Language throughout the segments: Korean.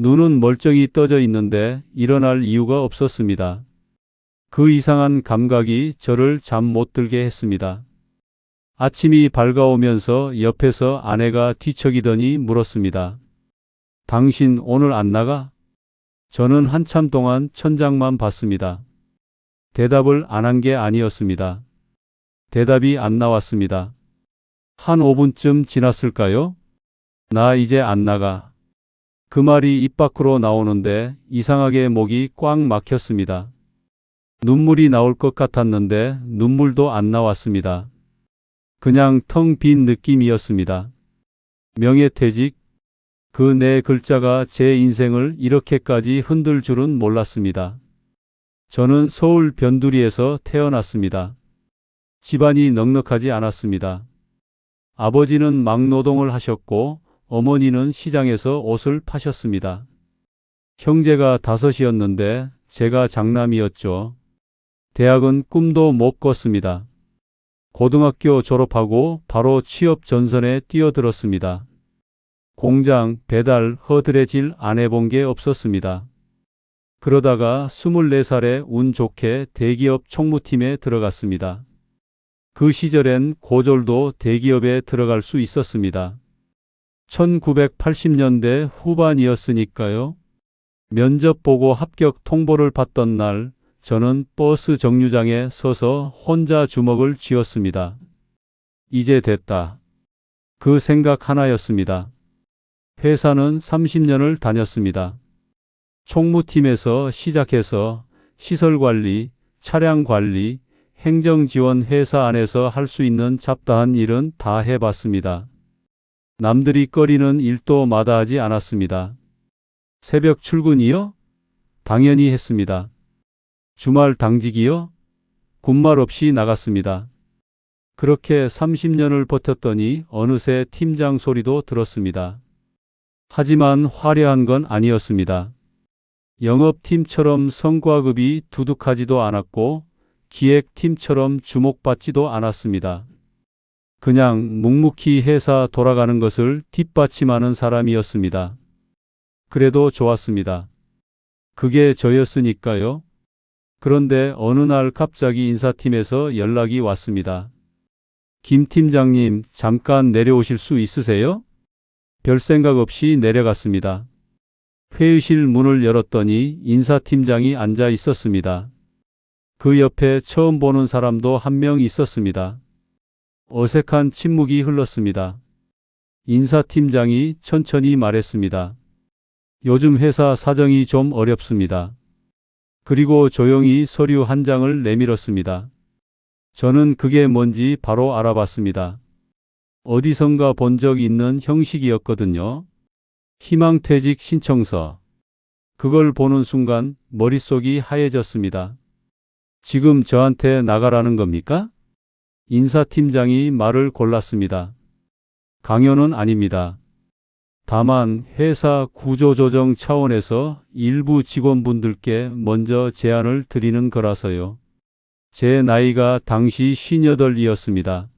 눈은 멀쩡히 떠져 있는데 일어날 이유가 없었습니다. 그 이상한 감각이 저를 잠 못 들게 했습니다. 아침이 밝아오면서 옆에서 아내가 뒤척이더니 물었습니다. 당신 오늘 안 나가? 저는 한참 동안 천장만 봤습니다. 대답을 안 한 게 아니었습니다. 대답이 안 나왔습니다. 한 5분쯤 지났을까요? 나 이제 안 나가. 그 말이 입 밖으로 나오는데 이상하게 목이 꽉 막혔습니다. 눈물이 나올 것 같았는데 눈물도 안 나왔습니다. 그냥 텅 빈 느낌이었습니다. 명예퇴직? 그 네 글자가 제 인생을 이렇게까지 흔들 줄은 몰랐습니다. 저는 서울 변두리에서 태어났습니다. 집안이 넉넉하지 않았습니다. 아버지는 막노동을 하셨고 어머니는 시장에서 옷을 파셨습니다. 형제가 5이었는데 제가 장남이었죠. 대학은 꿈도 못 꿨습니다. 고등학교 졸업하고 바로 취업 전선에 뛰어들었습니다. 공장, 배달, 허드레질 안 해본 게 없었습니다. 그러다가 24살에 운 좋게 대기업 총무팀에 들어갔습니다. 그 시절엔 고졸도 대기업에 들어갈 수 있었습니다. 1980년대 후반이었으니까요. 면접 보고 합격 통보를 받던 날 저는 버스 정류장에 서서 혼자 주먹을 쥐었습니다. 이제 됐다. 그 생각 하나였습니다. 회사는 30년을 다녔습니다. 총무팀에서 시작해서 시설관리, 차량관리, 행정지원 회사 안에서 할 수 있는 잡다한 일은 다 해봤습니다. 남들이 꺼리는 일도 마다하지 않았습니다. 새벽 출근이요? 당연히 했습니다. 주말 당직이요? 군말 없이 나갔습니다. 그렇게 30년을 버텼더니 어느새 팀장 소리도 들었습니다. 하지만 화려한 건 아니었습니다. 영업팀처럼 성과급이 두둑하지도 않았고 기획팀처럼 주목받지도 않았습니다. 그냥 묵묵히 회사 돌아가는 것을 뒷받침하는 사람이었습니다. 그래도 좋았습니다. 그게 저였으니까요. 그런데 어느 날 갑자기 인사팀에서 연락이 왔습니다. 김 팀장님, 잠깐 내려오실 수 있으세요? 별 생각 없이 내려갔습니다. 회의실 문을 열었더니 인사팀장이 앉아 있었습니다. 그 옆에 처음 보는 사람도 한 명 있었습니다. 어색한 침묵이 흘렀습니다. 인사팀장이 천천히 말했습니다. 요즘 회사 사정이 좀 어렵습니다. 그리고 조용히 서류 한 장을 내밀었습니다. 저는 그게 뭔지 바로 알아봤습니다. 어디선가 본 적 있는 형식이었거든요. 희망퇴직 신청서. 그걸 보는 순간 머릿속이 하얘졌습니다. 지금 저한테 나가라는 겁니까? 인사팀장이 말을 골랐습니다. 강요는 아닙니다. 다만 회사 구조조정 차원에서 일부 직원분들께 먼저 제안을 드리는 거라서요. 제 나이가 당시 58이었습니다.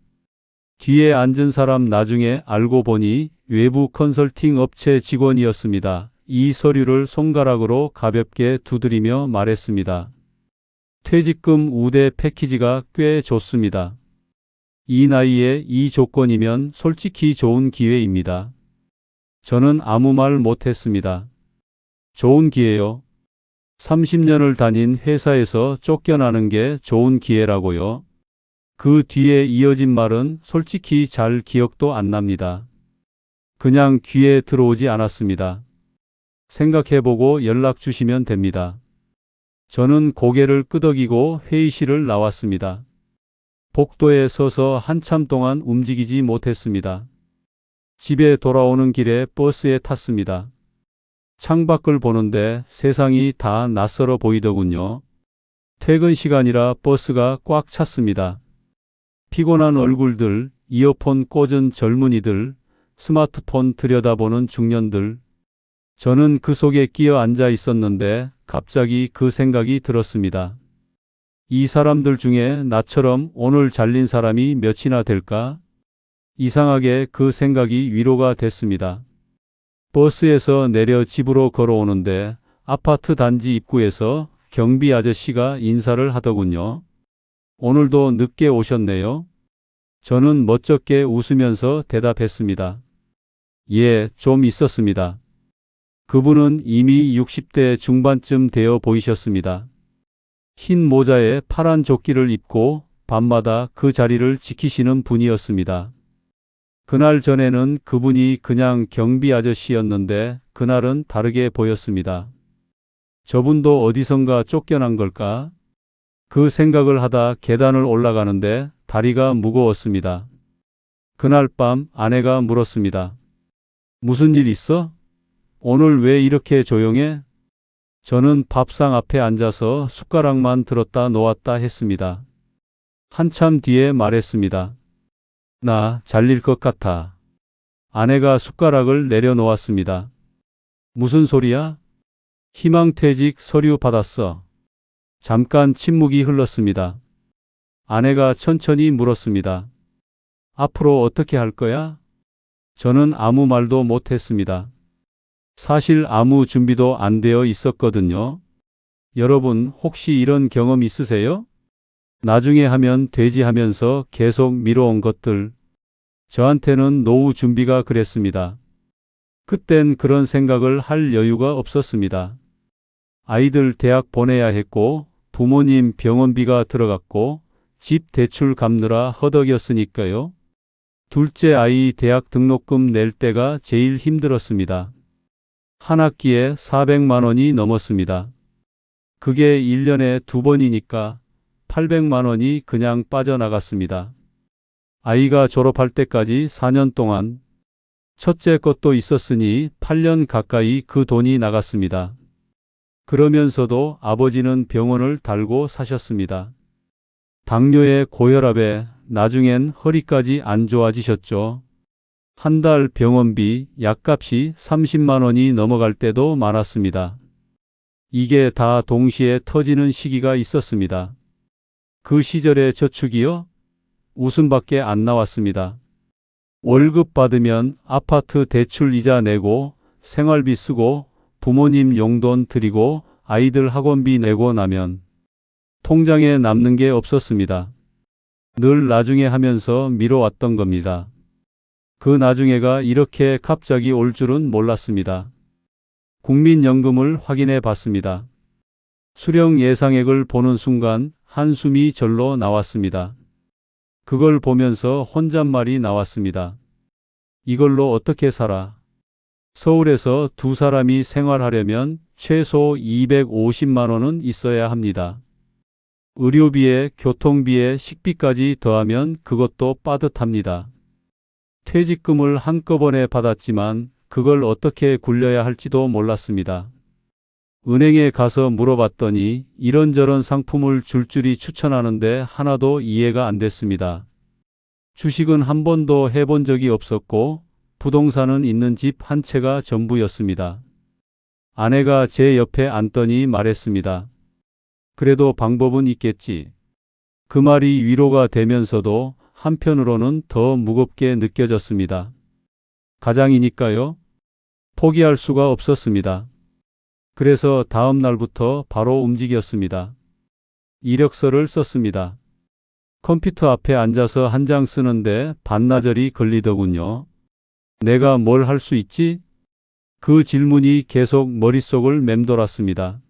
뒤에 앉은 사람 나중에 알고 보니 외부 컨설팅 업체 직원이었습니다. 이 서류를 손가락으로 가볍게 두드리며 말했습니다. 퇴직금 우대 패키지가 꽤 좋습니다. 이 나이에 이 조건이면 솔직히 좋은 기회입니다. 저는 아무 말 못했습니다. 좋은 기회요? 30년을 다닌 회사에서 쫓겨나는 게 좋은 기회라고요? 그 뒤에 이어진 말은 솔직히 잘 기억도 안 납니다. 그냥 귀에 들어오지 않았습니다. 생각해보고 연락 주시면 됩니다. 저는 고개를 끄덕이고 회의실을 나왔습니다. 복도에 서서 한참 동안 움직이지 못했습니다. 집에 돌아오는 길에 버스에 탔습니다. 창밖을 보는데 세상이 다 낯설어 보이더군요. 퇴근 시간이라 버스가 꽉 찼습니다. 피곤한 얼굴들, 이어폰 꽂은 젊은이들, 스마트폰 들여다보는 중년들. 저는 그 속에 끼어 앉아 있었는데 갑자기 그 생각이 들었습니다. 이 사람들 중에 나처럼 오늘 잘린 사람이 몇이나 될까? 이상하게 그 생각이 위로가 됐습니다. 버스에서 내려 집으로 걸어오는데 아파트 단지 입구에서 경비 아저씨가 인사를 하더군요. 오늘도 늦게 오셨네요. 저는 멋쩍게 웃으면서 대답했습니다. 예, 좀 있었습니다. 그분은 이미 60대 중반쯤 되어 보이셨습니다. 흰 모자에 파란 조끼를 입고 밤마다 그 자리를 지키시는 분이었습니다. 그날 전에는 그분이 그냥 경비 아저씨였는데 그날은 다르게 보였습니다. 저분도 어디선가 쫓겨난 걸까? 그 생각을 하다 계단을 올라가는데 다리가 무거웠습니다. 그날 밤 아내가 물었습니다. 무슨 일 있어? 오늘 왜 이렇게 조용해? 저는 밥상 앞에 앉아서 숟가락만 들었다 놓았다 했습니다. 한참 뒤에 말했습니다. 나 잘릴 것 같아. 아내가 숟가락을 내려놓았습니다. 무슨 소리야? 희망퇴직 서류 받았어. 잠깐 침묵이 흘렀습니다. 아내가 천천히 물었습니다. 앞으로 어떻게 할 거야? 저는 아무 말도 못했습니다. 사실 아무 준비도 안 되어 있었거든요. 여러분 혹시 이런 경험 있으세요? 나중에 하면 되지 하면서 계속 미뤄온 것들. 저한테는 노후 준비가 그랬습니다. 그땐 그런 생각을 할 여유가 없었습니다. 아이들 대학 보내야 했고 부모님 병원비가 들어갔고 집 대출 갚느라 허덕였으니까요. 둘째 아이 대학 등록금 낼 때가 제일 힘들었습니다. 한 학기에 400만 원이 넘었습니다. 그게 1년에 2번이니까 800만 원이 그냥 빠져나갔습니다. 아이가 졸업할 때까지 4년 동안 첫째 것도 있었으니 8년 가까이 그 돈이 나갔습니다. 그러면서도 아버지는 병원을 달고 사셨습니다. 당뇨에 고혈압에 나중엔 허리까지 안 좋아지셨죠. 한 달 병원비, 약값이 30만 원이 넘어갈 때도 많았습니다. 이게 다 동시에 터지는 시기가 있었습니다. 그 시절의 저축이요? 웃음밖에 안 나왔습니다. 월급 받으면 아파트 대출 이자 내고 생활비 쓰고 부모님 용돈 드리고 아이들 학원비 내고 나면 통장에 남는 게 없었습니다. 늘 나중에 하면서 미뤄왔던 겁니다. 그 나중에가 이렇게 갑자기 올 줄은 몰랐습니다. 국민연금을 확인해 봤습니다. 수령 예상액을 보는 순간 한숨이 절로 나왔습니다. 그걸 보면서 혼잣말이 나왔습니다. 이걸로 어떻게 살아? 서울에서 두 사람이 생활하려면 최소 250만 원은 있어야 합니다. 의료비에 교통비에 식비까지 더하면 그것도 빠듯합니다. 퇴직금을 한꺼번에 받았지만 그걸 어떻게 굴려야 할지도 몰랐습니다. 은행에 가서 물어봤더니 이런저런 상품을 줄줄이 추천하는데 하나도 이해가 안 됐습니다. 주식은 한 번도 해본 적이 없었고 부동산은 있는 집 한 채가 전부였습니다. 아내가 제 옆에 앉더니 말했습니다. 그래도 방법은 있겠지. 그 말이 위로가 되면서도 한편으로는 더 무겁게 느껴졌습니다. 가장이니까요. 포기할 수가 없었습니다. 그래서 다음 날부터 바로 움직였습니다. 이력서를 썼습니다. 컴퓨터 앞에 앉아서 한 장 쓰는데 반나절이 걸리더군요. 내가 뭘 할 수 있지? 그 질문이 계속 머릿속을 맴돌았습니다.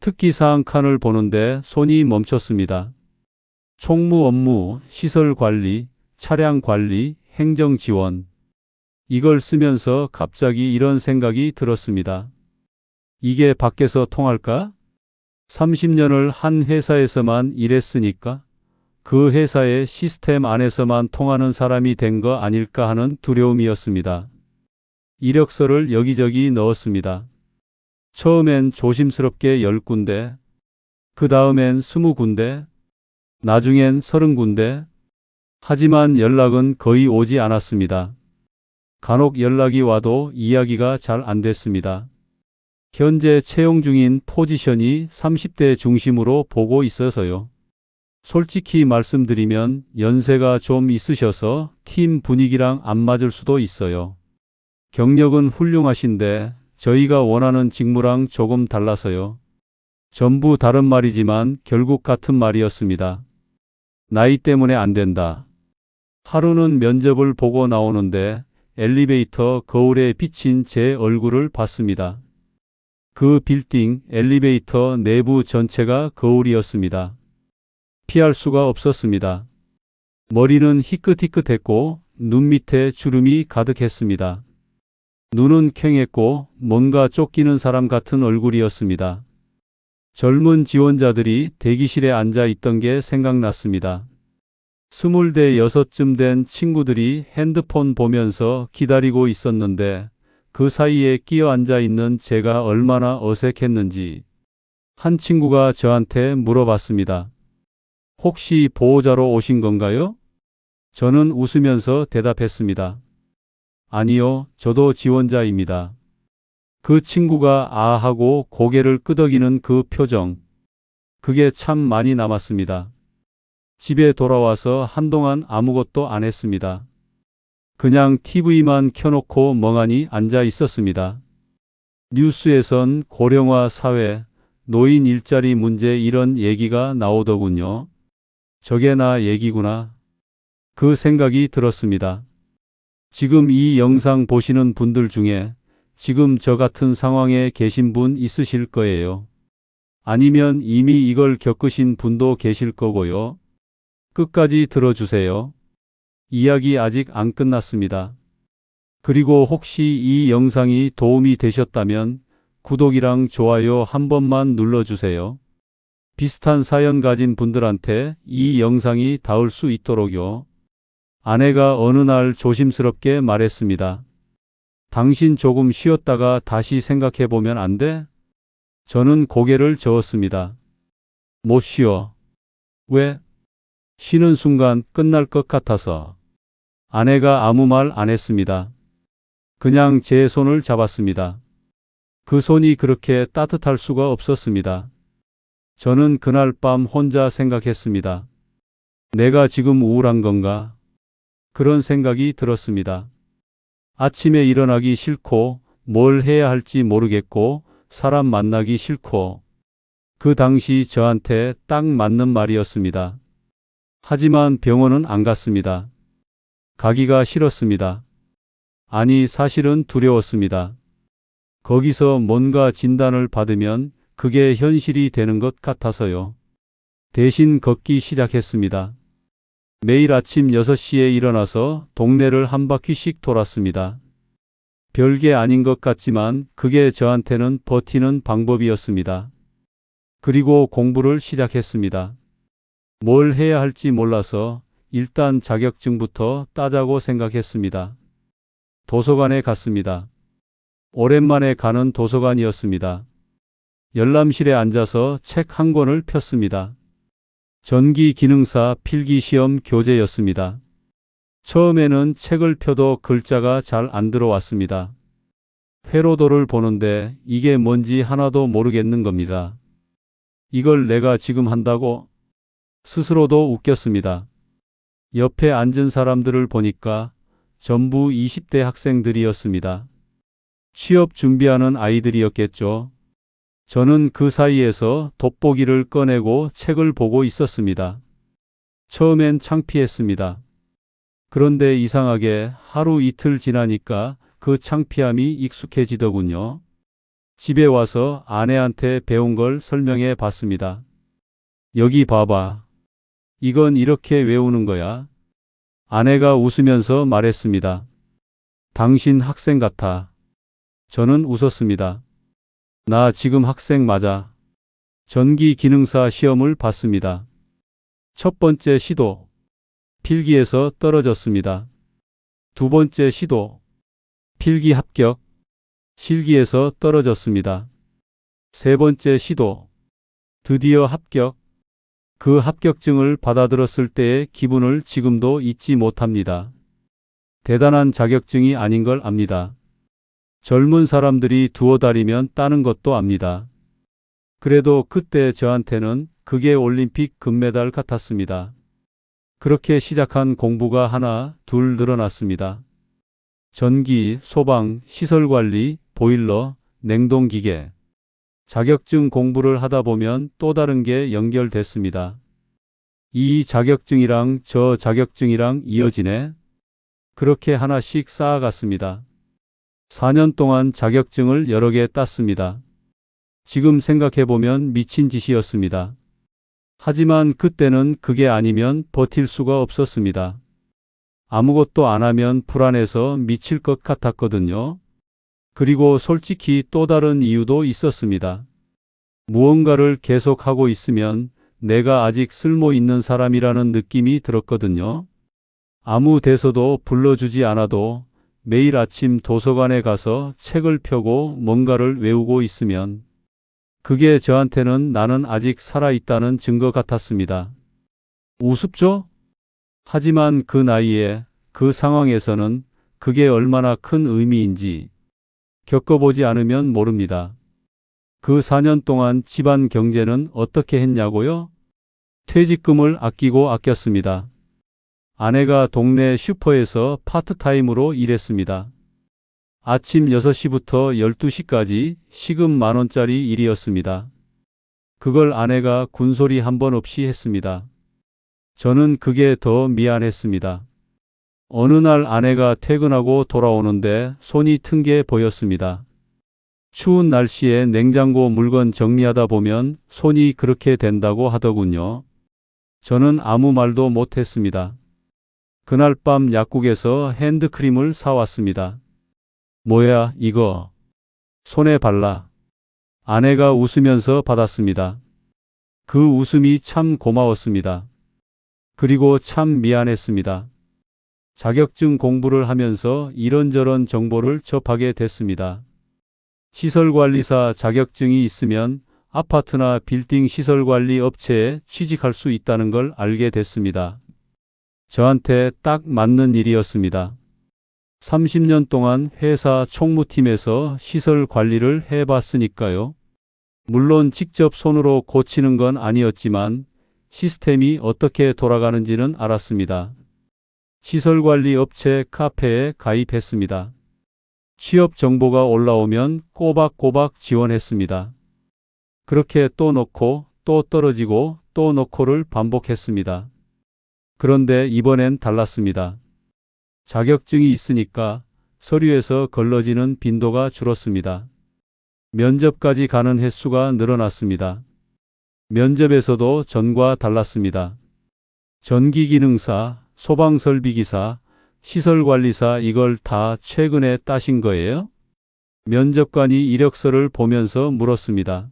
특기사항 칸을 보는데 손이 멈췄습니다. 총무 업무, 시설 관리, 차량 관리, 행정 지원. 이걸 쓰면서 갑자기 이런 생각이 들었습니다. 이게 밖에서 통할까? 30년을 한 회사에서만 일했으니까 그 회사의 시스템 안에서만 통하는 사람이 된 거 아닐까 하는 두려움이었습니다. 이력서를 여기저기 넣었습니다. 처음엔 조심스럽게 10군데, 그 다음엔 20군데, 나중엔 30군데. 하지만 연락은 거의 오지 않았습니다. 간혹 연락이 와도 이야기가 잘 안 됐습니다. 현재 채용 중인 포지션이 30대 중심으로 보고 있어서요. 솔직히 말씀드리면 연세가 좀 있으셔서 팀 분위기랑 안 맞을 수도 있어요. 경력은 훌륭하신데 저희가 원하는 직무랑 조금 달라서요. 전부 다른 말이지만 결국 같은 말이었습니다. 나이 때문에 안 된다. 하루는 면접을 보고 나오는데 엘리베이터 거울에 비친 제 얼굴을 봤습니다. 그 빌딩 엘리베이터 내부 전체가 거울이었습니다. 피할 수가 없었습니다. 머리는 희끗희끗했고 눈 밑에 주름이 가득했습니다. 눈은 퀭했고 뭔가 쫓기는 사람 같은 얼굴이었습니다. 젊은 지원자들이 대기실에 앉아 있던 게 생각났습니다. 26쯤 된 친구들이 핸드폰 보면서 기다리고 있었는데 그 사이에 끼어 앉아 있는 제가 얼마나 어색했는지 한 친구가 저한테 물어봤습니다. 혹시 보호자로 오신 건가요? 저는 웃으면서 대답했습니다. 아니요, 저도 지원자입니다. 그 친구가 아 하고 고개를 끄덕이는 그 표정. 그게 참 많이 남았습니다. 집에 돌아와서 한동안 아무것도 안 했습니다. 그냥 TV만 켜놓고 멍하니 앉아 있었습니다. 뉴스에선 고령화 사회, 노인 일자리 문제 이런 얘기가 나오더군요. 저게 나 얘기구나. 그 생각이 들었습니다. 지금 이 영상 보시는 분들 중에 지금 저 같은 상황에 계신 분 있으실 거예요. 아니면 이미 이걸 겪으신 분도 계실 거고요. 끝까지 들어주세요. 이야기 아직 안 끝났습니다. 그리고 혹시 이 영상이 도움이 되셨다면 구독이랑 좋아요 한 번만 눌러주세요. 비슷한 사연 가진 분들한테 이 영상이 닿을 수 있도록요. 아내가 어느 날 조심스럽게 말했습니다. 당신 조금 쉬었다가 다시 생각해 보면 안 돼? 저는 고개를 저었습니다. 못 쉬어. 왜? 쉬는 순간 끝날 것 같아서. 아내가 아무 말 안 했습니다. 그냥 제 손을 잡았습니다. 그 손이 그렇게 따뜻할 수가 없었습니다. 저는 그날 밤 혼자 생각했습니다. 내가 지금 우울한 건가? 그런 생각이 들었습니다. 아침에 일어나기 싫고 뭘 해야 할지 모르겠고 사람 만나기 싫고 그 당시 저한테 딱 맞는 말이었습니다. 하지만 병원은 안 갔습니다. 가기가 싫었습니다. 아니 사실은 두려웠습니다. 거기서 뭔가 진단을 받으면 그게 현실이 되는 것 같아서요. 대신 걷기 시작했습니다. 매일 아침 6시에 일어나서 동네를 한 바퀴씩 돌았습니다. 별게 아닌 것 같지만 그게 저한테는 버티는 방법이었습니다. 그리고 공부를 시작했습니다. 뭘 해야 할지 몰라서 일단 자격증부터 따자고 생각했습니다. 도서관에 갔습니다. 오랜만에 가는 도서관이었습니다. 열람실에 앉아서 책 한 권을 폈습니다. 전기기능사 필기시험 교재였습니다. 처음에는 책을 펴도 글자가 잘 안 들어왔습니다. 회로도를 보는데 이게 뭔지 하나도 모르겠는 겁니다. 이걸 내가 지금 한다고? 스스로도 웃겼습니다. 옆에 앉은 사람들을 보니까 전부 20대 학생들이었습니다. 취업 준비하는 아이들이었겠죠. 저는 그 사이에서 돋보기를 꺼내고 책을 보고 있었습니다. 처음엔 창피했습니다. 그런데 이상하게 하루 이틀 지나니까 그 창피함이 익숙해지더군요. 집에 와서 아내한테 배운 걸 설명해 봤습니다. 여기 봐봐. 이건 이렇게 외우는 거야. 아내가 웃으면서 말했습니다. 당신 학생 같아. 저는 웃었습니다. 나 지금 학생 맞아. 전기기능사 시험을 봤습니다. 첫 번째 시도. 필기에서 떨어졌습니다. 두 번째 시도. 필기 합격. 실기에서 떨어졌습니다. 세 번째 시도. 드디어 합격. 그 합격증을 받아들었을 때의 기분을 지금도 잊지 못합니다. 대단한 자격증이 아닌 걸 압니다. 젊은 사람들이 두어 달이면 따는 것도 압니다. 그래도 그때 저한테는 그게 올림픽 금메달 같았습니다. 그렇게 시작한 공부가 하나, 둘 늘어났습니다. 전기, 소방, 시설관리, 보일러, 냉동기계. 자격증 공부를 하다 보면 또 다른 게 연결됐습니다. 이 자격증이랑 저 자격증이랑 이어지네. 그렇게 하나씩 쌓아갔습니다. 4년 동안 자격증을 여러 개 땄습니다. 지금 생각해보면 미친 짓이었습니다. 하지만 그때는 그게 아니면 버틸 수가 없었습니다. 아무것도 안 하면 불안해서 미칠 것 같았거든요. 그리고 솔직히 또 다른 이유도 있었습니다. 무언가를 계속하고 있으면 내가 아직 쓸모 있는 사람이라는 느낌이 들었거든요. 아무 데서도 불러주지 않아도 매일 아침 도서관에 가서 책을 펴고 뭔가를 외우고 있으면 그게 저한테는 나는 아직 살아있다는 증거 같았습니다. 우습죠? 하지만 그 나이에 그 상황에서는 그게 얼마나 큰 의미인지 겪어보지 않으면 모릅니다. 그 4년 동안 집안 경제는 어떻게 했냐고요? 퇴직금을 아끼고 아꼈습니다. 아내가 동네 슈퍼에서 파트타임으로 일했습니다. 아침 6시부터 12시까지 시급 10,000원짜리 일이었습니다. 그걸 아내가 군소리 한 번 없이 했습니다. 저는 그게 더 미안했습니다. 어느 날 아내가 퇴근하고 돌아오는데 손이 튼 게 보였습니다. 추운 날씨에 냉장고 물건 정리하다 보면 손이 그렇게 된다고 하더군요. 저는 아무 말도 못했습니다. 그날 밤 약국에서 핸드크림을 사왔습니다. 뭐야, 이거? 손에 발라. 아내가 웃으면서 받았습니다. 그 웃음이 참 고마웠습니다. 그리고 참 미안했습니다. 자격증 공부를 하면서 이런저런 정보를 접하게 됐습니다. 시설관리사 자격증이 있으면 아파트나 빌딩 시설관리 업체에 취직할 수 있다는 걸 알게 됐습니다. 저한테 딱 맞는 일이었습니다. 30년 동안 회사 총무팀에서 시설 관리를 해봤으니까요. 물론 직접 손으로 고치는 건 아니었지만 시스템이 어떻게 돌아가는지는 알았습니다. 시설관리 업체 카페에 가입했습니다. 취업 정보가 올라오면 꼬박꼬박 지원했습니다. 그렇게 또 넣고 또 떨어지고 또 넣고를 반복했습니다. 그런데 이번엔 달랐습니다. 자격증이 있으니까 서류에서 걸러지는 빈도가 줄었습니다. 면접까지 가는 횟수가 늘어났습니다. 면접에서도 전과 달랐습니다. 전기기능사, 소방설비기사, 시설관리사 이걸 다 최근에 따신 거예요? 면접관이 이력서를 보면서 물었습니다.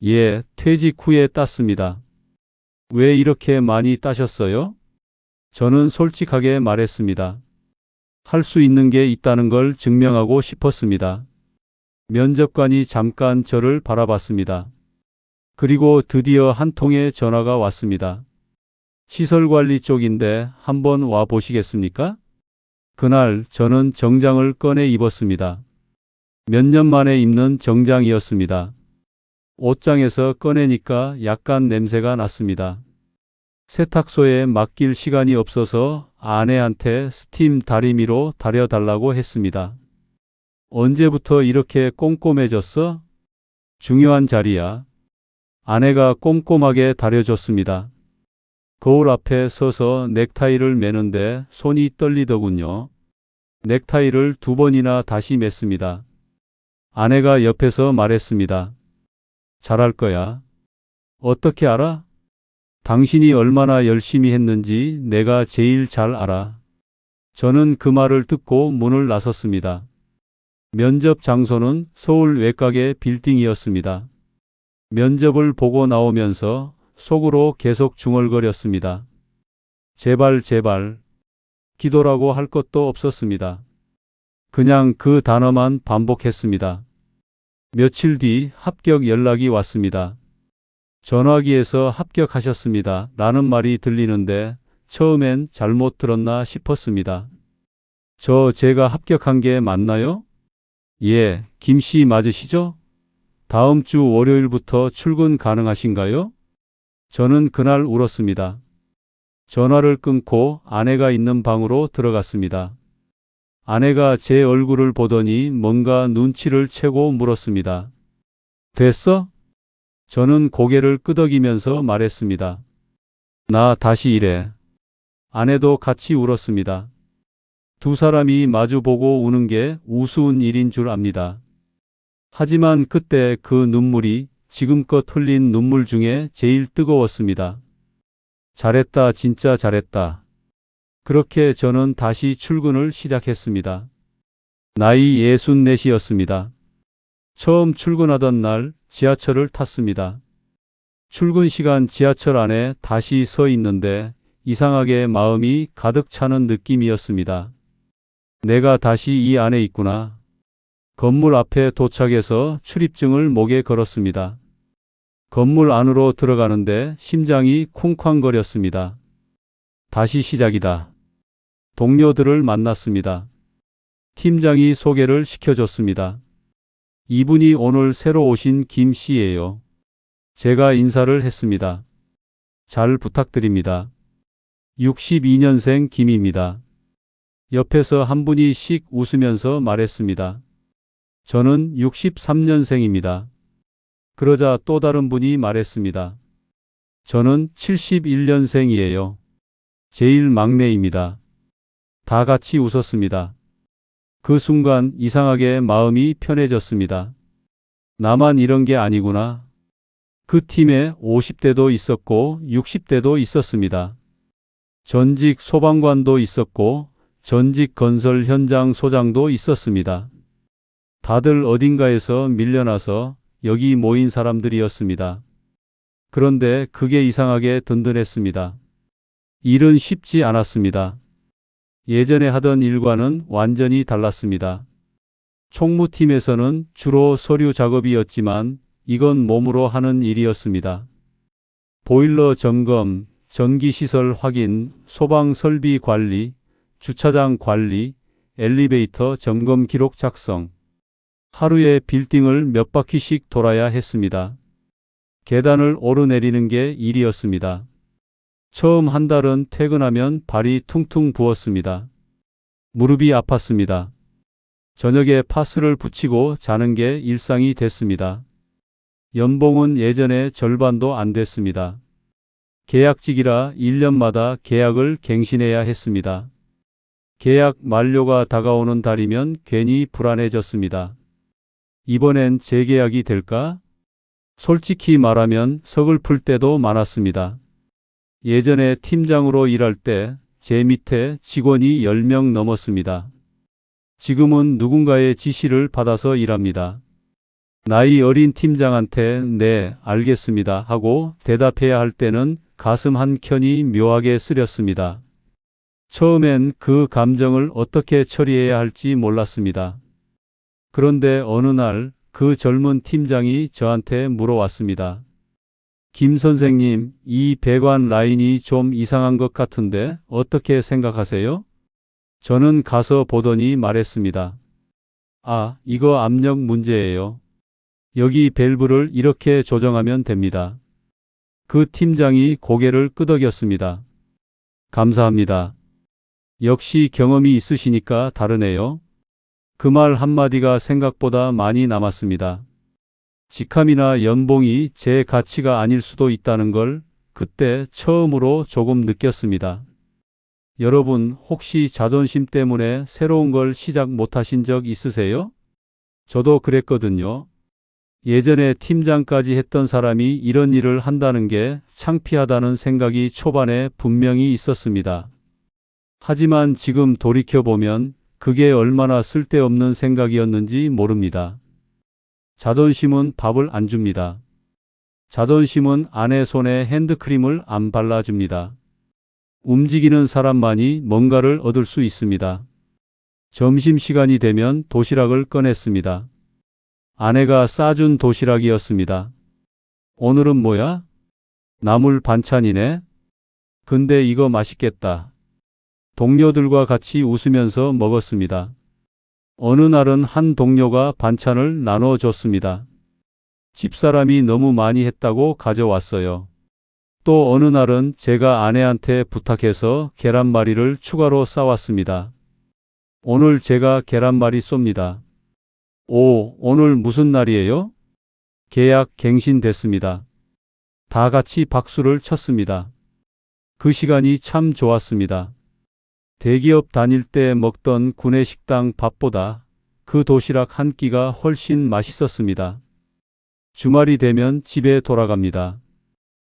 예, 퇴직 후에 땄습니다. 왜 이렇게 많이 따셨어요? 저는 솔직하게 말했습니다. 할 수 있는 게 있다는 걸 증명하고 싶었습니다. 면접관이 잠깐 저를 바라봤습니다. 그리고 드디어 한 통의 전화가 왔습니다. 시설관리 쪽인데 한번 와 보시겠습니까? 그날 저는 정장을 꺼내 입었습니다. 몇 년 만에 입는 정장이었습니다. 옷장에서 꺼내니까 약간 냄새가 났습니다. 세탁소에 맡길 시간이 없어서 아내한테 스팀 다리미로 다려달라고 했습니다. 언제부터 이렇게 꼼꼼해졌어? 중요한 자리야. 아내가 꼼꼼하게 다려줬습니다. 거울 앞에 서서 넥타이를 매는데 손이 떨리더군요. 넥타이를 2번이나 다시 맸습니다. 아내가 옆에서 말했습니다. 잘할 거야. 어떻게 알아? 당신이 얼마나 열심히 했는지 내가 제일 잘 알아. 저는 그 말을 듣고 문을 나섰습니다. 면접 장소는 서울 외곽의 빌딩이었습니다. 면접을 보고 나오면서 속으로 계속 중얼거렸습니다. 제발 제발. 기도라고 할 것도 없었습니다. 그냥 그 단어만 반복했습니다. 며칠 뒤 합격 연락이 왔습니다. 전화기에서 합격하셨습니다. 라는 말이 들리는데 처음엔 잘못 들었나 싶었습니다. 제가 합격한 게 맞나요? 예, 김 씨 맞으시죠? 다음 주 월요일부터 출근 가능하신가요? 저는 그날 울었습니다. 전화를 끊고 아내가 있는 방으로 들어갔습니다. 아내가 제 얼굴을 보더니 뭔가 눈치를 채고 물었습니다. 됐어? 저는 고개를 끄덕이면서 말했습니다. 나 다시 일해. 아내도 같이 울었습니다. 두 사람이 마주보고 우는 게 우스운 일인 줄 압니다. 하지만 그때 그 눈물이 지금껏 흘린 눈물 중에 제일 뜨거웠습니다. 잘했다, 진짜 잘했다. 그렇게 저는 다시 출근을 시작했습니다. 나이 64이었습니다. 처음 출근하던 날 지하철을 탔습니다. 출근 시간 지하철 안에 다시 서 있는데 이상하게 마음이 가득 차는 느낌이었습니다. 내가 다시 이 안에 있구나. 건물 앞에 도착해서 출입증을 목에 걸었습니다. 건물 안으로 들어가는데 심장이 쿵쾅거렸습니다. 다시 시작이다. 동료들을 만났습니다. 팀장이 소개를 시켜줬습니다. 이분이 오늘 새로 오신 김 씨예요. 제가 인사를 했습니다. 잘 부탁드립니다. 62년생 김입니다. 옆에서 한 분이 씩 웃으면서 말했습니다. 저는 63년생입니다. 그러자 또 다른 분이 말했습니다. 저는 71년생이에요. 제일 막내입니다. 다 같이 웃었습니다. 그 순간 이상하게 마음이 편해졌습니다. 나만 이런 게 아니구나. 그 팀에 50대도 있었고 60대도 있었습니다. 전직 소방관도 있었고 전직 건설 현장 소장도 있었습니다. 다들 어딘가에서 밀려나서 여기 모인 사람들이었습니다. 그런데 그게 이상하게 든든했습니다. 일은 쉽지 않았습니다. 예전에 하던 일과는 완전히 달랐습니다. 총무팀에서는 주로 서류 작업이었지만 이건 몸으로 하는 일이었습니다. 보일러 점검, 전기시설 확인, 소방 설비 관리, 주차장 관리, 엘리베이터 점검 기록 작성. 하루에 빌딩을 몇 바퀴씩 돌아야 했습니다. 계단을 오르내리는 게 일이었습니다. 처음 한 달은 퇴근하면 발이 퉁퉁 부었습니다. 무릎이 아팠습니다. 저녁에 파스를 붙이고 자는 게 일상이 됐습니다. 연봉은 예전의 절반도 안 됐습니다. 계약직이라 1년마다 계약을 갱신해야 했습니다. 계약 만료가 다가오는 달이면 괜히 불안해졌습니다. 이번엔 재계약이 될까? 솔직히 말하면 서글플 때도 많았습니다. 예전에 팀장으로 일할 때 제 밑에 직원이 10명 넘었습니다. 지금은 누군가의 지시를 받아서 일합니다. 나이 어린 팀장한테 네, 알겠습니다 하고 대답해야 할 때는 가슴 한 켠이 묘하게 쓰렸습니다. 처음엔 그 감정을 어떻게 처리해야 할지 몰랐습니다. 그런데 어느 날 그 젊은 팀장이 저한테 물어왔습니다. 김 선생님, 이 배관 라인이 좀 이상한 것 같은데 어떻게 생각하세요? 저는 가서 보더니 말했습니다. 아, 이거 압력 문제예요. 여기 밸브를 이렇게 조정하면 됩니다. 그 팀장이 고개를 끄덕였습니다. 감사합니다. 역시 경험이 있으시니까 다르네요. 그 말 한마디가 생각보다 많이 남았습니다. 직함이나 연봉이 제 가치가 아닐 수도 있다는 걸 그때 처음으로 조금 느꼈습니다. 여러분, 혹시 자존심 때문에 새로운 걸 시작 못하신 적 있으세요? 저도 그랬거든요. 예전에 팀장까지 했던 사람이 이런 일을 한다는 게 창피하다는 생각이 초반에 분명히 있었습니다. 하지만 지금 돌이켜보면 그게 얼마나 쓸데없는 생각이었는지 모릅니다. 자존심은 밥을 안 줍니다. 자존심은 아내 손에 핸드크림을 안 발라줍니다. 움직이는 사람만이 뭔가를 얻을 수 있습니다. 점심시간이 되면 도시락을 꺼냈습니다. 아내가 싸준 도시락이었습니다. 오늘은 뭐야? 나물 반찬이네? 근데 이거 맛있겠다. 동료들과 같이 웃으면서 먹었습니다. 어느 날은 한 동료가 반찬을 나눠줬습니다. 집사람이 너무 많이 했다고 가져왔어요. 또 어느 날은 제가 아내한테 부탁해서 계란말이를 추가로 싸왔습니다. 오늘 제가 계란말이 쏩니다. 오, 오늘 무슨 날이에요? 계약 갱신됐습니다. 다 같이 박수를 쳤습니다. 그 시간이 참 좋았습니다. 대기업 다닐 때 먹던 구내식당 밥보다 그 도시락 한 끼가 훨씬 맛있었습니다. 주말이 되면 집에 돌아갑니다.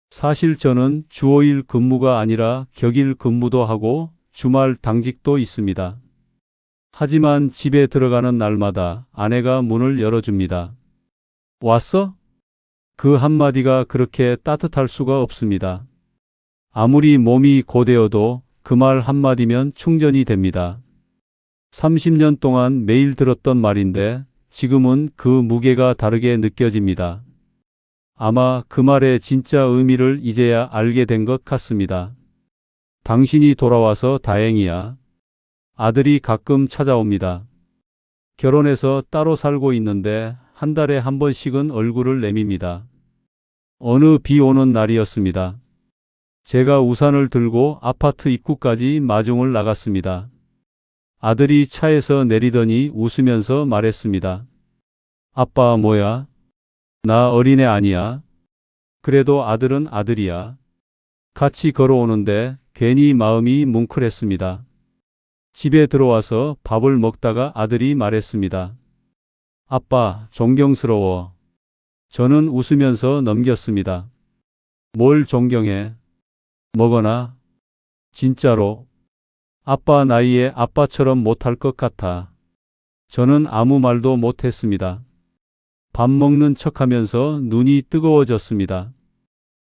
사실 저는 주 5일 근무가 아니라 격일 근무도 하고 주말 당직도 있습니다. 하지만 집에 들어가는 날마다 아내가 문을 열어줍니다. 왔어? 그 한마디가 그렇게 따뜻할 수가 없습니다. 아무리 몸이 고되어도 그 말 한마디면 충전이 됩니다. 30년 동안 매일 들었던 말인데 지금은 그 무게가 다르게 느껴집니다. 아마 그 말의 진짜 의미를 이제야 알게 된 것 같습니다. 당신이 돌아와서 다행이야. 아들이 가끔 찾아옵니다. 결혼해서 따로 살고 있는데 한 달에 한 번씩은 얼굴을 내밉니다. 어느 비 오는 날이었습니다. 제가 우산을 들고 아파트 입구까지 마중을 나갔습니다. 아들이 차에서 내리더니 웃으면서 말했습니다. 아빠 뭐야? 나 어린애 아니야. 그래도 아들은 아들이야. 같이 걸어오는데 괜히 마음이 뭉클했습니다. 집에 들어와서 밥을 먹다가 아들이 말했습니다. 아빠, 존경스러워. 저는 웃으면서 넘겼습니다. 뭘 존경해? 먹어나? 진짜로? 아빠 나이에 아빠처럼 못할 것 같아. 저는 아무 말도 못했습니다. 밥 먹는 척하면서 눈이 뜨거워졌습니다.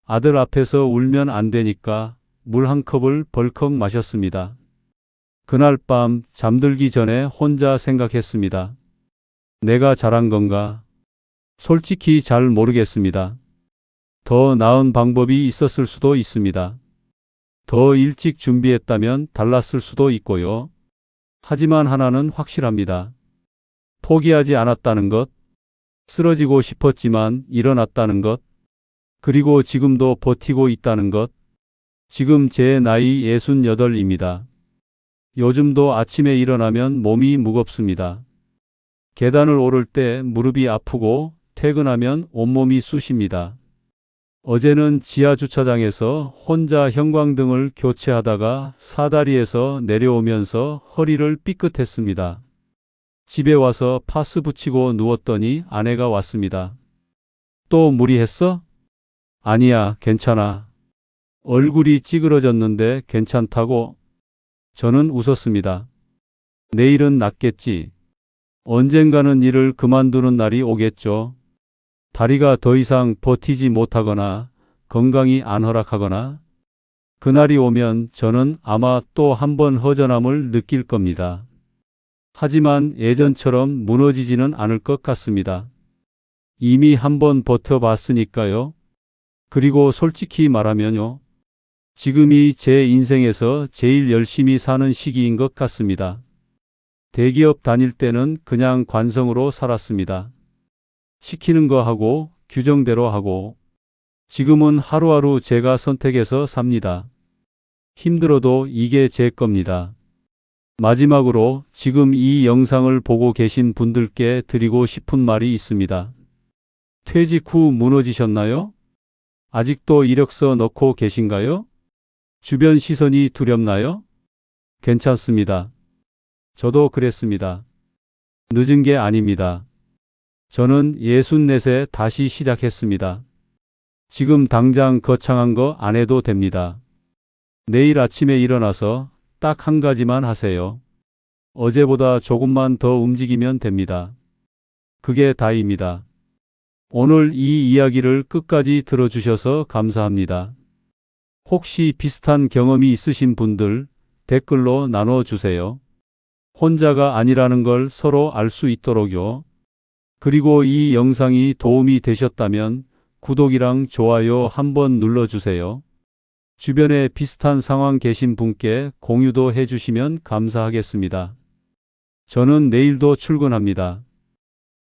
아들 앞에서 울면 안 되니까 물 한 컵을 벌컥 마셨습니다. 그날 밤 잠들기 전에 혼자 생각했습니다. 내가 잘한 건가? 솔직히 잘 모르겠습니다. 더 나은 방법이 있었을 수도 있습니다. 더 일찍 준비했다면 달랐을 수도 있고요. 하지만 하나는 확실합니다. 포기하지 않았다는 것, 쓰러지고 싶었지만 일어났다는 것, 그리고 지금도 버티고 있다는 것. 지금 제 나이 68입니다. 요즘도 아침에 일어나면 몸이 무겁습니다. 계단을 오를 때 무릎이 아프고 퇴근하면 온몸이 쑤십니다. 어제는 지하 주차장에서 혼자 형광등을 교체하다가 사다리에서 내려오면서 허리를 삐끗했습니다. 집에 와서 파스 붙이고 누웠더니 아내가 왔습니다. 또 무리했어? 아니야, 괜찮아. 얼굴이 찌그러졌는데 괜찮다고? 저는 웃었습니다. 내일은 낫겠지. 언젠가는 일을 그만두는 날이 오겠죠. 다리가 더 이상 버티지 못하거나 건강이 안 허락하거나 그날이 오면 저는 아마 또 한 번 허전함을 느낄 겁니다. 하지만 예전처럼 무너지지는 않을 것 같습니다. 이미 한 번 버텨봤으니까요. 그리고 솔직히 말하면요. 지금이 제 인생에서 제일 열심히 사는 시기인 것 같습니다. 대기업 다닐 때는 그냥 관성으로 살았습니다. 시키는 거 하고 규정대로 하고 지금은 하루하루 제가 선택해서 삽니다. 힘들어도 이게 제 겁니다. 마지막으로 지금 이 영상을 보고 계신 분들께 드리고 싶은 말이 있습니다. 퇴직 후 무너지셨나요? 아직도 이력서 넣고 계신가요? 주변 시선이 두렵나요? 괜찮습니다. 저도 그랬습니다. 늦은 게 아닙니다. 저는 64세 다시 시작했습니다. 지금 당장 거창한 거 안 해도 됩니다. 내일 아침에 일어나서 딱 한 가지만 하세요. 어제보다 조금만 더 움직이면 됩니다. 그게 다입니다. 오늘 이 이야기를 끝까지 들어주셔서 감사합니다. 혹시 비슷한 경험이 있으신 분들 댓글로 나눠주세요. 혼자가 아니라는 걸 서로 알 수 있도록요. 그리고 이 영상이 도움이 되셨다면 구독이랑 좋아요 한번 눌러주세요. 주변에 비슷한 상황 계신 분께 공유도 해주시면 감사하겠습니다. 저는 내일도 출근합니다.